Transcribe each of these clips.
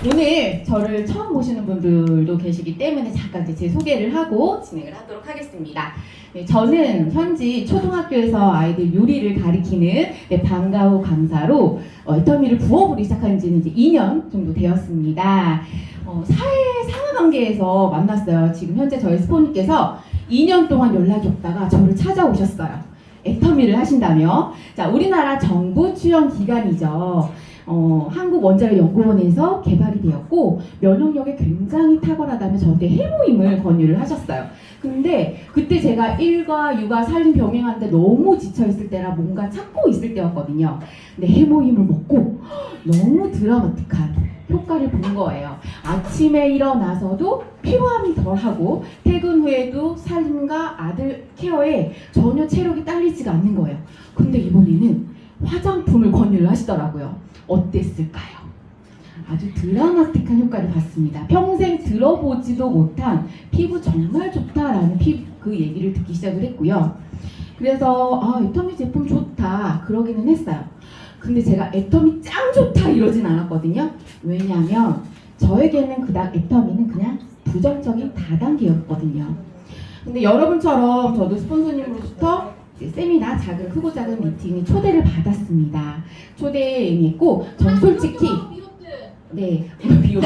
오늘 저를 처음 보시는 분들도 계시기 때문에 잠깐 이제 제 소개를 하고 진행을 하도록 하겠습니다. 네, 저는 현지 초등학교에서 아이들 요리를 가리키는 방과후 강사로 애터미를 부업으로 시작한 지는 이제 2년 정도 되었습니다. 사회 상하관계에서 만났어요. 지금 현재 저희 스포님께서 2년 동안 연락이 없다가 저를 찾아오셨어요. 애터미를 하신다며. 자, 우리나라 정부 출연 기관이죠. 한국원자력연구원에서 개발이 되었고 면역력이 굉장히 탁월하다며 저한테 해모임을 권유를 하셨어요. 근데 그때 제가 일과 육아 살림 병행하는데 너무 지쳐있을 때라 뭔가 찾고 있을 때였거든요. 근데 해모임을 먹고 너무 드라마틱한 효과를 본 거예요. 아침에 일어나서도 피로함이 덜하고 퇴근 후에도 살림과 아들 케어에 전혀 체력이 딸리지가 않는 거예요. 근데 이번에는 화장품을 권유를 하시더라고요. 어땠을까요? 아주 드라마틱한 효과를 봤습니다. 평생 들어보지도 못한 피부 정말 좋다라는 그 얘기를 듣기 시작을 했고요. 그래서 애터미 제품 좋다 그러기는 했어요. 근데 제가 애터미 짱 좋다 이러진 않았거든요. 왜냐하면 저에게는 그닥 애터미는 그냥 부정적인 다단계였거든요. 근데 여러분처럼 저도 스폰서님으로부터 세미나 크고 작은 미팅에 초대를 받았습니다. 초대에 응했고 전 솔직히 비오트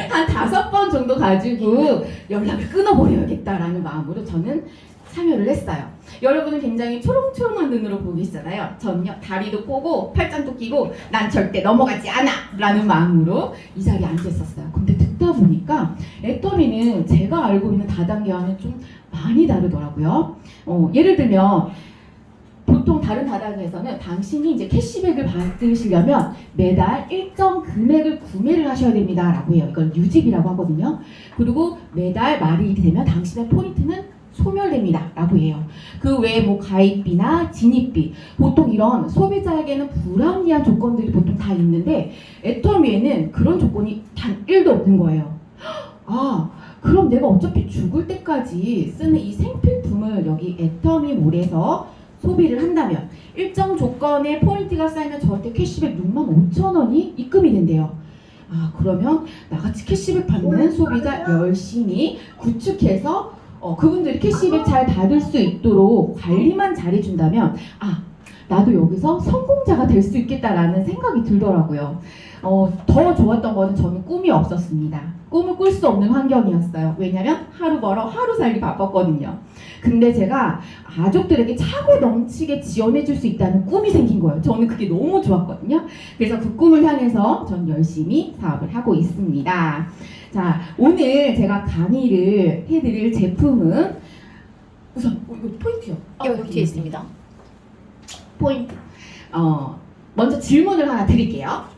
한 5번 정도 가지고 연락을 끊어버려야겠다라는 마음으로 저는 참여를 했어요. 여러분은 굉장히 초롱초롱한 눈으로 보고 계시잖아요. 전요 다리도 꼬고 팔짱도 끼고 난 절대 넘어가지 않아 라는 마음으로 이 자리에 앉아 있었어요. 근데 듣다 보니까 애터미는 제가 알고 있는 다단계와는 좀 많이 다르더라고요. 예를 들면 보통 다른 다단계에서는 당신이 이제 캐시백을 받으시려면 매달 일정 금액을 구매를 하셔야 됩니다 라고 해요. 이걸 유집이라고 하거든요. 그리고 매달 말이 되면 당신의 포인트는 소멸됩니다 라고 해요. 그 외에 뭐 가입비나 진입비, 보통 이런 소비자에게는 불합리한 조건들이 보통 다 있는데 애터미에는 그런 조건이 단 1도 없는 거예요. 그럼 내가 어차피 죽을 때까지 쓰는 이 생필품을 여기 애터미몰에서 소비를 한다면 일정 조건의 포인트가 쌓이면 저한테 캐시백 65,000원이 입금이 된대요. 그러면 나같이 캐시백 받는 소비자 열심히 구축해서 그분들이 캐시백 잘 받을 수 있도록 관리만 잘해준다면 나도 여기서 성공자가 될 수 있겠다라는 생각이 들더라고요. 더 좋았던 거는 저는 꿈이 없었습니다. 꿈을 꿀 수 없는 환경이었어요. 왜냐면 하루 벌어 하루 살기 바빴거든요. 근데 제가 가족들에게 차고 넘치게 지원해줄 수 있다는 꿈이 생긴 거예요. 저는 그게 너무 좋았거든요. 그래서 그 꿈을 향해서 전 열심히 사업을 하고 있습니다. 자, 오늘 제가 강의를 해드릴 제품은 우선 이거 포인트요. 여기 뒤에 있습니다. 포인트. 먼저 질문을 하나 드릴게요.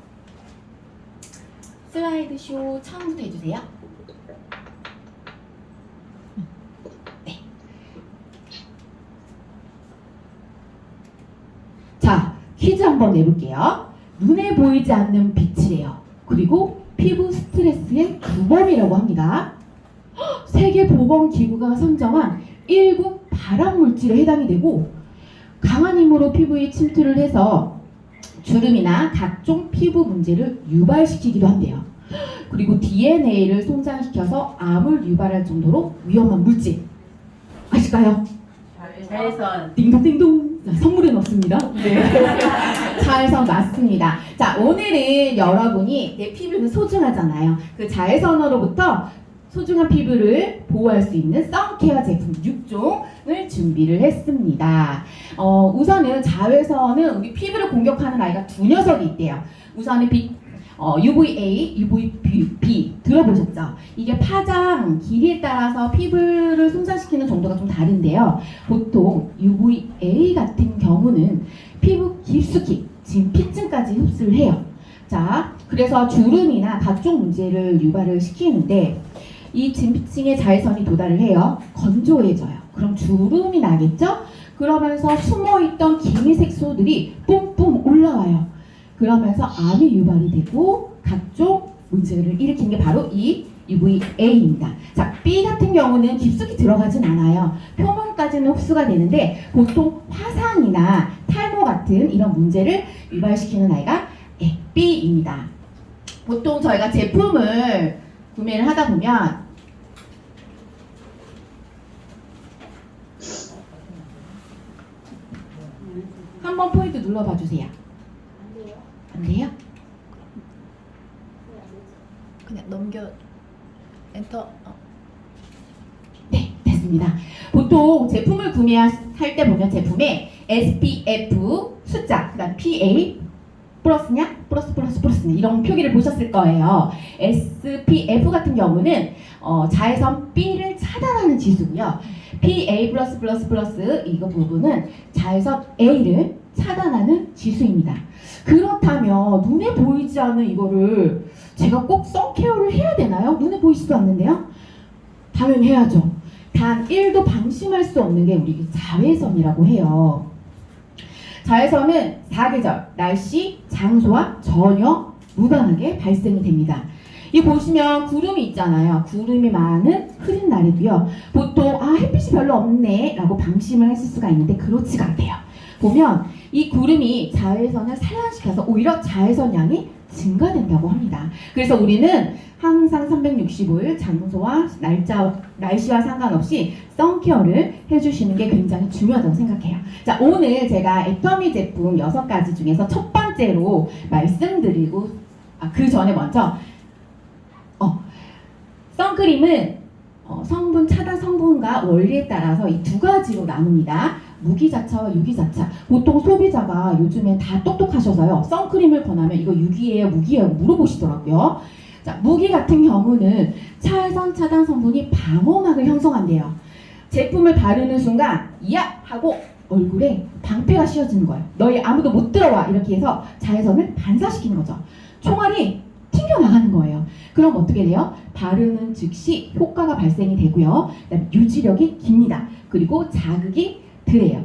슬라이드 쇼 처음부터 해주세요. 네. 자, 퀴즈 한번 내볼게요. 눈에 보이지 않는 빛이래요. 그리고 피부 스트레스의 주범이라고 합니다. 세계보건기구가 선정한 1급 발암물질에 해당이 되고 강한 힘으로 피부에 침투를 해서 주름이나 각종 피부 문제를 유발시키기도 한대요. 그리고 DNA를 손상시켜서 암을 유발할 정도로 위험한 물질 아실까요? 자외선. 띵동띵동. 선물은 없습니다. 네. 자외선 맞습니다. 자, 오늘은 여러분이 내 피부는 소중하잖아요. 그 자외선으로부터 소중한 피부를 보호할 수 있는 선케어 제품 6종을 준비를 했습니다. 우선은 자외선은 우리 피부를 공격하는 아이가 두 녀석이 있대요. 우선은 UVA, UVB 들어보셨죠? 이게 파장 길이에 따라서 피부를 손상시키는 정도가 좀 다른데요. 보통 UVA 같은 경우는 피부 깊숙이 진피층까지 흡수를 해요. 자, 그래서 주름이나 각종 문제를 유발을 시키는데 이 진피층에 자외선이 도달을 해요. 건조해져요. 그럼 주름이 나겠죠? 그러면서 숨어있던 기미 색소들이 뿜뿜 올라와요. 그러면서 암이 유발이 되고 각종 문제를 일으키는 게 바로 이 UVA입니다. 자, B 같은 경우는 깊숙이 들어가진 않아요. 표면까지는 흡수가 되는데 보통 화상이나 탈모 같은 이런 문제를 유발시키는 아이가 B입니다. 보통 저희가 제품을 구매를 하다 보면 한번 포인트 눌러봐 주세요. 안 돼요? 그냥 넘겨 엔터. 네, 됐습니다. 보통 제품을 구매할 때 보면 제품에 SPF 숫자, 그다음 PA 플러스냐, 플러스냐 이런 표기를 보셨을 거예요. SPF 같은 경우는 자외선 B를 차단하는 지수고요. PA 이거 부분은 자외선 A를 차단하는 지수입니다. 그렇다면 눈에 보이지 않는 이거를 제가 꼭 선케어를 해야 되나요? 눈에 보이지도 않는데요? 당연히 해야죠. 단 1도 방심할 수 없는 게 우리 자외선이라고 해요. 자외선은 사계절, 날씨, 장소와 전혀 무관하게 발생이 됩니다. 이 보시면 구름이 있잖아요. 구름이 많은 흐린 날에도요. 보통 햇빛이 별로 없네 라고 방심을 했을 수가 있는데 그렇지가 않대요. 보면 이 구름이 자외선을 산란시켜서 오히려 자외선 양이 증가된다고 합니다. 그래서 우리는 항상 365일 장소와 날씨와 상관없이 선케어를 해주시는 게 굉장히 중요하다고 생각해요. 자, 오늘 제가 애터미 제품 6가지 중에서 첫 번째로 말씀드리고 그 전에 먼저 선크림은 성분, 차단 성분과 원리에 따라서 이 두 가지로 나눕니다. 무기자차와 유기자차. 보통 소비자가 요즘엔 다 똑똑하셔서요. 선크림을 권하면 이거 유기예요, 무기예요 물어보시더라고요. 자, 무기 같은 경우는 자외선 차단 성분이 방어막을 형성한대요. 제품을 바르는 순간 야! 하고 얼굴에 방패가 씌워지는 거예요. 너희 아무도 못 들어와 이렇게 해서 자외선을 반사시키는 거죠. 총알이 튕겨나가는 거예요. 그럼 어떻게 돼요? 바르는 즉시 효과가 발생이 되고요. 그다음에 유지력이 깁니다. 그리고 자극이 덜해요.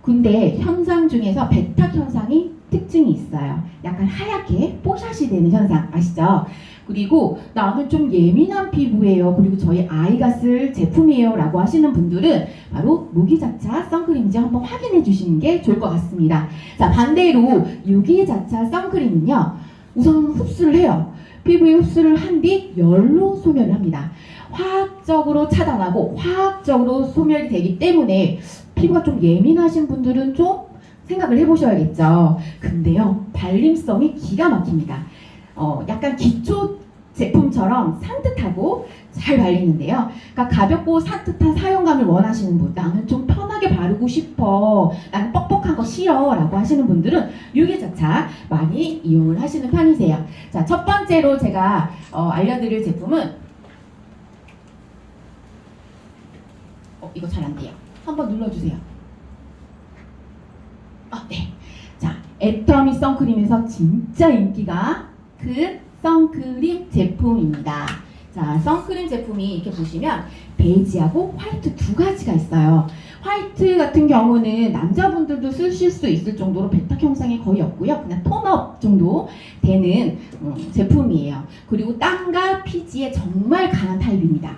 근데 현상 중에서 백탁 현상이 특징이 있어요. 약간 하얗게 뽀샤시 되는 현상 아시죠? 그리고 나는 좀 예민한 피부예요. 그리고 저희 아이가 쓸 제품이에요 라고 하시는 분들은 바로 무기자차 선크림인지 한번 확인해 주시는 게 좋을 것 같습니다. 자, 반대로 유기자차 선크림은요. 우선 흡수를 해요. 피부에 흡수를 한 뒤 열로 소멸을 합니다. 화학적으로 차단하고 화학적으로 소멸이 되기 때문에 피부가 좀 예민하신 분들은 좀 생각을 해보셔야겠죠. 근데요, 발림성이 기가 막힙니다. 약간 기초 제품처럼 산뜻하고 잘 발리는데요. 그러니까 가볍고 산뜻한 사용감을 원하시는 분, 나는 좀 편하게 바르고 싶어, 나는 뻑뻑한 거 싫어 라고 하시는 분들은 유기자차 많이 이용을 하시는 편이세요. 자, 첫 번째로 제가 알려드릴 제품은 이거 잘 안 돼요. 한번 눌러주세요. 네. 자, 애터미 선크림에서 진짜 인기가 큰 선크림 제품입니다. 자, 선크림 제품이 이렇게 보시면 베이지하고 화이트 두 가지가 있어요. 화이트 같은 경우는 남자분들도 쓰실 수 있을 정도로 백탁 형상이 거의 없고요. 그냥 톤업 정도 되는 제품이에요. 그리고 땀과 피지에 정말 강한 타입입니다.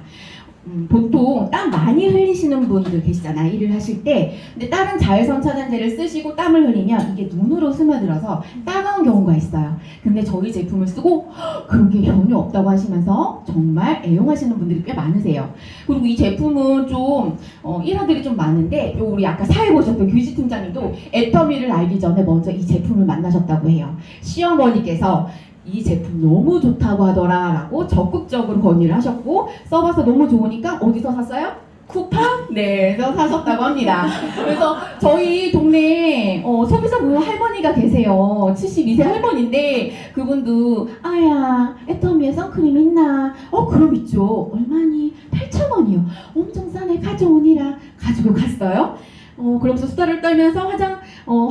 보통 땀 많이 흘리시는 분들 계시잖아요. 일을 하실 때. 근데 다른 자외선 차단제를 쓰시고 땀을 흘리면 이게 눈으로 스며들어서 따가운 경우가 있어요. 근데 저희 제품을 쓰고 그런 게 전혀 없다고 하시면서 정말 애용하시는 분들이 꽤 많으세요. 그리고 이 제품은 좀 일화들이 좀 많은데 우리 아까 사회 보셨던 규지 팀장님도 애터미를 알기 전에 먼저 이 제품을 만나셨다고 해요. 시어머니께서 이 제품 너무 좋다고 하더라 라고 적극적으로 건의를 하셨고 써봐서 너무 좋으니까 어디서 샀어요? 쿠팡? 네, 서 사셨다고 합니다. 그래서 저희 동네에 소비자 보호 할머니가 계세요. 72세 할머니인데 그분도 아야 애터미에 선크림 있나? 그럼 있죠. 얼마니? 8,000원이요. 엄청 싸네. 가져오니라 가지고 갔어요. 그러면서 수다를 떨면서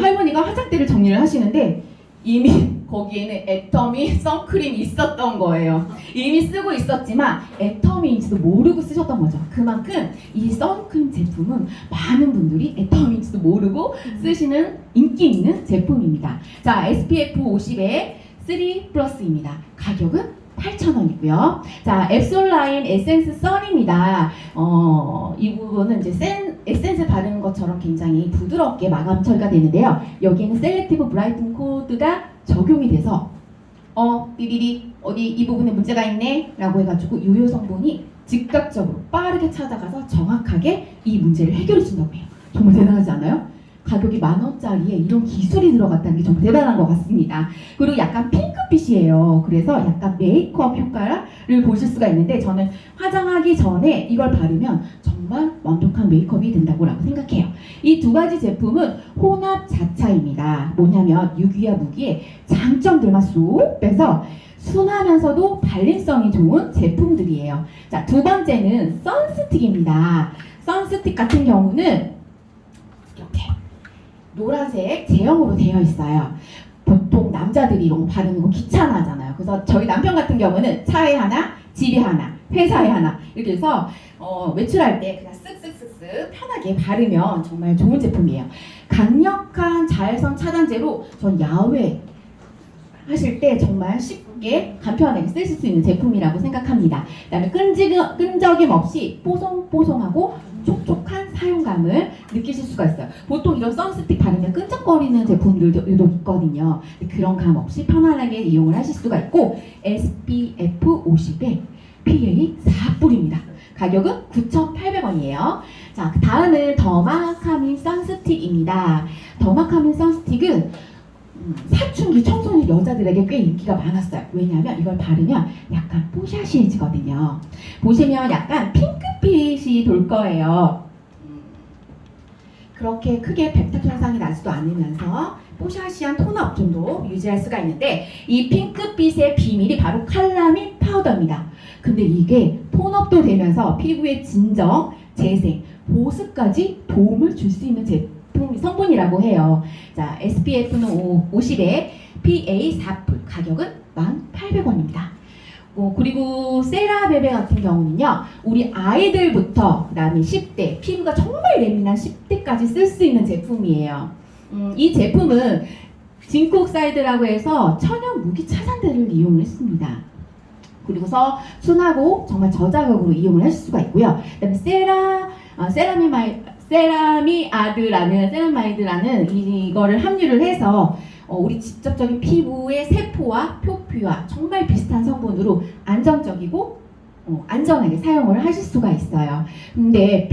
할머니가 화장대를 정리를 하시는데 이미 거기에는 애터미 선크림이 있었던 거예요. 이미 쓰고 있었지만 애터미인지도 모르고 쓰셨던 거죠. 그만큼 이 선크림 제품은 많은 분들이 애터미인지도 모르고 쓰시는 인기 있는 제품입니다. 자, SPF 50에 3+입니다. 가격은 8,000원이고요. 자, 앱솔라인 에센스 선입니다. 이 부분은 이제 에센스 바르는 것처럼 굉장히 부드럽게 마감 처리가 되는데요. 여기에는 셀렉티브 브라이튼 코드가 적용이 돼서 삐리리 어디 이 부분에 문제가 있네 라고 해가지고 유효 성분이 즉각적으로 빠르게 찾아가서 정확하게 이 문제를 해결해 준다고 해요. 정말 대단하지 않아요? 가격이 10,000원짜리에 이런 기술이 들어갔다는 게 정말 대단한 것 같습니다. 그리고 약간 핑크빛이에요. 그래서 약간 메이크업 효과를 보실 수가 있는데 저는 화장하기 전에 이걸 바르면 정말 완벽한 메이크업이 된다고 생각해요. 이 두 가지 제품은 혼합 자차입니다. 뭐냐면 유기와 무기의 장점들만 쏙 빼서 순하면서도 발림성이 좋은 제품들이에요. 자, 두 번째는 선스틱입니다. 선스틱 같은 경우는 이렇게 노란색 제형으로 되어 있어요. 보통 남자들이 이런 거 바르는 거 귀찮아하잖아요. 그래서 저희 남편 같은 경우는 차에 하나, 집에 하나, 회사에 하나 이렇게 해서 외출할 때 그냥 쓱쓱쓱쓱 편하게 바르면 정말 좋은 제품이에요. 강력한 자외선 차단제로 전 야외 하실 때 정말 쉽게 간편하게 쓰실 수 있는 제품이라고 생각합니다. 그다음에 끈적임 없이 뽀송뽀송하고 촉촉한 사용감을 느끼실 수가 있어요. 보통 이런 선스틱 바르면 끈적거리는 제품들도 있거든요. 그런 감 없이 편안하게 이용을 하실 수가 있고 SPF 50에 PA 4뿔입니다. 가격은 9,800원이에요. 자, 다음은 더마카민 선스틱입니다. 더마카민 선스틱은 사춘기 청소년 여자들에게 꽤 인기가 많았어요. 왜냐하면 이걸 바르면 약간 뽀샤시해지거든요. 보시면 약간 핑크빛이 돌 거예요. 그렇게 크게 백탁 현상이 나지도 않으면서 뽀샤시한 톤업 정도 유지할 수가 있는데 이 핑크빛의 비밀이 바로 칼라민 파우더입니다. 근데 이게 톤업도 되면서 피부의 진정, 재생, 보습까지 도움을 줄 수 있는 성분이라고 해요. 자, SPF는 50에 PA 4뿔, 가격은 1,800원입니다. 그리고 세라베베 같은 경우는요, 우리 아이들부터 그다음에 10대, 피부가 정말 예민한 10대까지 쓸 수 있는 제품이에요. 이 제품은 진콕사이드라고 해서 천연 무기 차단제를 이용을 했습니다. 그리고서 순하고 정말 저자극으로 이용을 하실 수가 있고요. 그다음에 세라미드라는 이거를 함유를 해서 우리 직접적인 피부의 세포와 표피와 정말 비슷한 성분으로 안정적이고 안전하게 사용을 하실 수가 있어요. 근데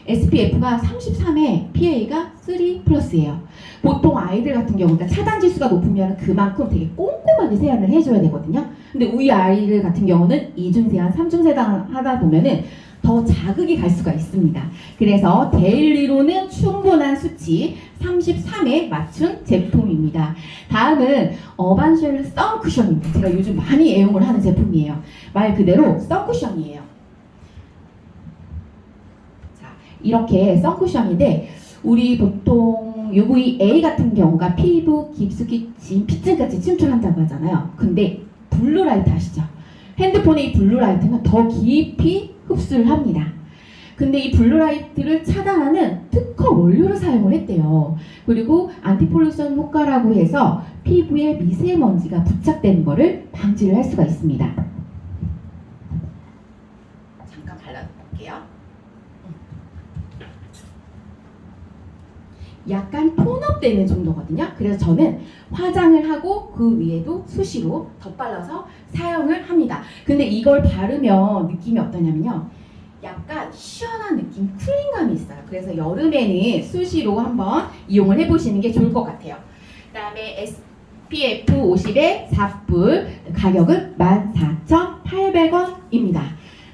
SPF가 33에 PA가 3+예요. 보통 아이들 같은 경우 차단 지수가 높으면 그만큼 되게 꼼꼼하게 세안을 해줘야 되거든요. 근데 우리 아이들 같은 경우는 2중 세안, 3중 세안 하다 보면은 더 자극이 갈 수가 있습니다. 그래서 데일리로는 충분한 수치 33에 맞춘 제품입니다. 다음은 어반쉘 선쿠션입니다. 제가 요즘 많이 애용을 하는 제품이에요. 말 그대로 선쿠션이에요. 자, 이렇게 선쿠션인데 우리 보통 UVA 같은 경우가 피부 깊숙이 피층까지 침투한다고 하잖아요. 근데 블루라이트 아시죠? 핸드폰의 이 블루라이트는 더 깊이 흡수를 합니다. 근데 이 블루라이트를 차단하는 특허 원료를 사용을 했대요. 그리고 안티폴루션 효과라고 해서 피부에 미세먼지가 부착되는 거를 방지를 할 수가 있습니다. 잠깐 발라볼게요. 약간 톤업되는 정도거든요. 그래서 저는 화장을 하고 그 위에도 수시로 덧발라서 사용을 합니다. 근데 이걸 바르면 느낌이 어떠냐면요. 약간 시원한 느낌, 쿨링감이 있어요. 그래서 여름에는 수시로 한번 이용을 해보시는 게 좋을 것 같아요. 그 다음에 SPF 50에 4뿔, 가격은 14,800원입니다.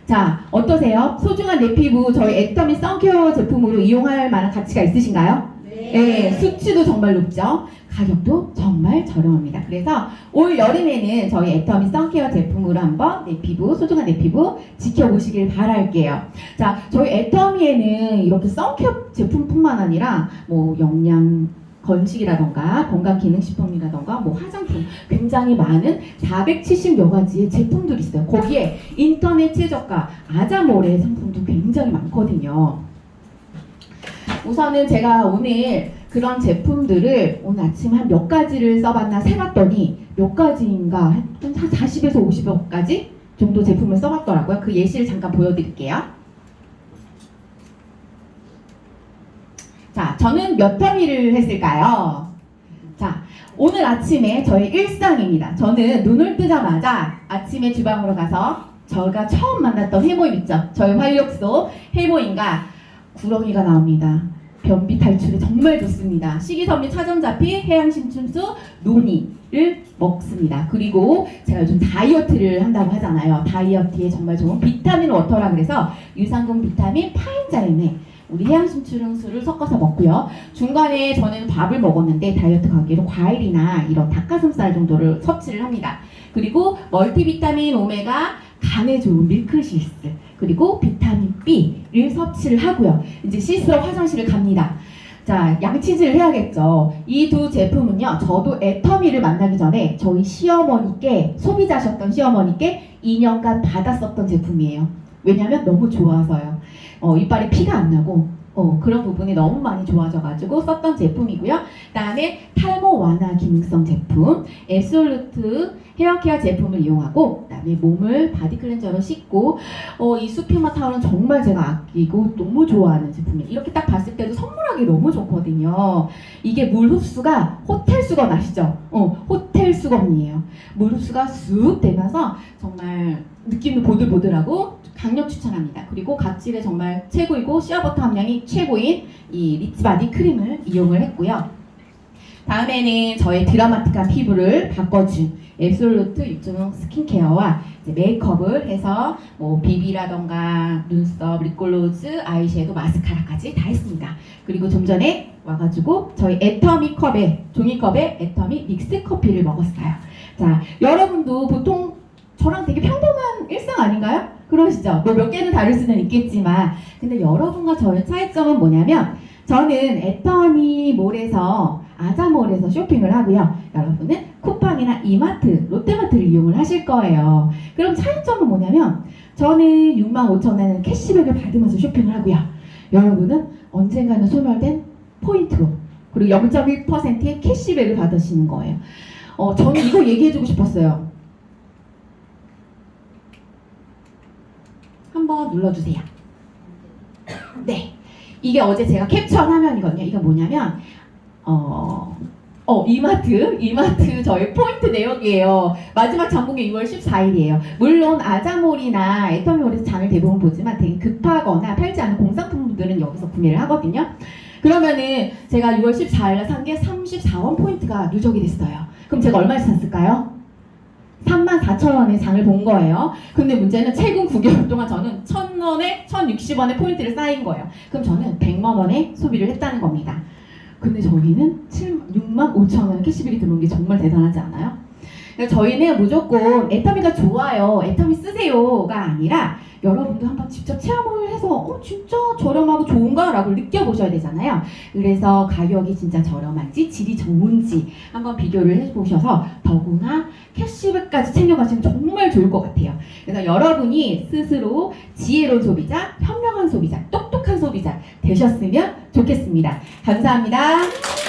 자, 어떠세요? 소중한 내 피부 저희 애터미 선케어 제품으로 이용할 만한 가치가 있으신가요? 네, 수치도 정말 높죠. 가격도 정말 저렴합니다. 그래서 올 여름에는 저희 애터미 선케어 제품으로 한번 내 피부, 소중한 내 피부 지켜보시길 바랄게요. 자, 저희 애터미에는 이렇게 선케어 제품뿐만 아니라 뭐 영양 건식이라던가 건강기능식품이라던가 뭐 화장품 굉장히 많은 470여 가지의 제품들이 있어요. 거기에 인터넷 최저가 아자모레 상품도 굉장히 많거든요. 우선은 제가 오늘 그런 제품들을 오늘 아침에 한 몇 가지를 써봤나 세봤더니 몇 가지인가 한 40에서 50여 가지 정도 제품을 써봤더라고요. 그 예시를 잠깐 보여드릴게요. 자, 저는 몇 터미를 했을까요? 자, 오늘 아침에 저의 일상입니다. 저는 눈을 뜨자마자 아침에 주방으로 가서 저가 처음 만났던 해모임 있죠. 저희 활력소 해모임과 구렁이가 나옵니다. 변비 탈출에 정말 좋습니다. 식이섬유 차전자피, 해양신춘수, 논이를 먹습니다. 그리고 제가 요즘 다이어트를 한다고 하잖아요. 다이어트에 정말 좋은 비타민 워터라 그래서 유산균 비타민 파인자임에 우리 해양신춘수를 섞어서 먹고요. 중간에 저는 밥을 먹었는데 다이어트 가기로 과일이나 이런 닭가슴살 정도를 섭취를 합니다. 그리고 멀티비타민 오메가 간에 좋은 밀크시스 그리고 비타민 B를 섭취를 하고요. 이제 씻으러 화장실을 갑니다. 자, 양치질을 해야겠죠. 이 두 제품은요. 저도 애터미를 만나기 전에 저희 시어머니께 소비자셨던 시어머니께 2년간 받았었던 제품이에요. 왜냐면 너무 좋아서요. 이빨에 피가 안 나고 그런 부분이 너무 많이 좋아져가지고 썼던 제품이고요. 그다음에 탈모 완화 기능성 제품 앱솔루트 헤어케어 제품을 이용하고 그다음에 몸을 바디 클렌저로 씻고 이 수피마 타올은 정말 제가 아끼고 너무 좋아하는 제품이에요. 이렇게 딱 봤을 때도 선물하기 너무 좋거든요. 이게 물 흡수가 호텔 수건 아시죠? 호텔 수건이에요. 물 흡수가 쑥 되면서 정말 느낌도 보들보들하고 강력 추천합니다. 그리고 각질에 정말 최고이고 시어버터 함량이 최고인 이 리치바디 크림을 이용을 했고요. 다음에는 저의 드라마틱한 피부를 바꿔준 앱솔루트 육중 스킨케어와 이제 메이크업을 해서 뭐 비비라던가 눈썹, 립글로즈, 아이섀도우, 마스카라까지 다 했습니다. 그리고 좀 전에 와가지고 저희 애터미 컵에 종이컵에 애터미 믹스 커피를 먹었어요. 자, 여러분도 보통 저랑 되게 평범한 일상 아닌가요? 그러시죠? 뭐 몇 개는 다를 수는 있겠지만 근데 여러분과 저의 차이점은 뭐냐면 저는 애터미 몰에서 아자몰에서 쇼핑을 하고요. 여러분은 쿠팡이나 이마트, 롯데마트를 이용을 하실 거예요. 그럼 차이점은 뭐냐면 저는 65,000원의 캐시백을 받으면서 쇼핑을 하고요. 여러분은 언젠가는 소멸된 포인트로 그리고 0.1%의 캐시백을 받으시는 거예요. 저는 이거 얘기해주고 싶었어요. 한번 눌러주세요. 네, 이게 어제 제가 캡처한 화면이거든요. 이거 뭐냐면 이마트 저희 포인트 내역이에요. 마지막 장봉이 6월 14일이에요. 물론 아자몰이나 애터미몰에서 장을 대부분 보지만 되게 급하거나 팔지 않은 공산품들은 여기서 구매를 하거든요. 그러면은 제가 6월 14일에 산 게 34원 포인트가 누적이 됐어요. 그럼 제가 얼마에 샀을까요? 34,000원의 장을 본 거예요. 근데 문제는 최근 9개월 동안 저는 1,000원에 1,060원의 포인트를 쌓인 거예요. 그럼 저는 100만 원의 소비를 했다는 겁니다. 근데 저희는 65,000원의 캐시백이 들어온 게 정말 대단하지 않아요? 그래서 저희는 무조건 애터미가 좋아요, 애터미 쓰세요가 아니라 여러분도 한번 직접 체험을 해서 진짜 저렴하고 좋은가? 라고 느껴보셔야 되잖아요. 그래서 가격이 진짜 저렴한지 질이 좋은지 한번 비교를 해보셔서 더구나 캐시백까지 챙겨가시면 정말 좋을 것 같아요. 그래서 여러분이 스스로 지혜로운 소비자, 현명한 소비자, 똑똑한 소비자 되셨으면 좋겠습니다. 감사합니다.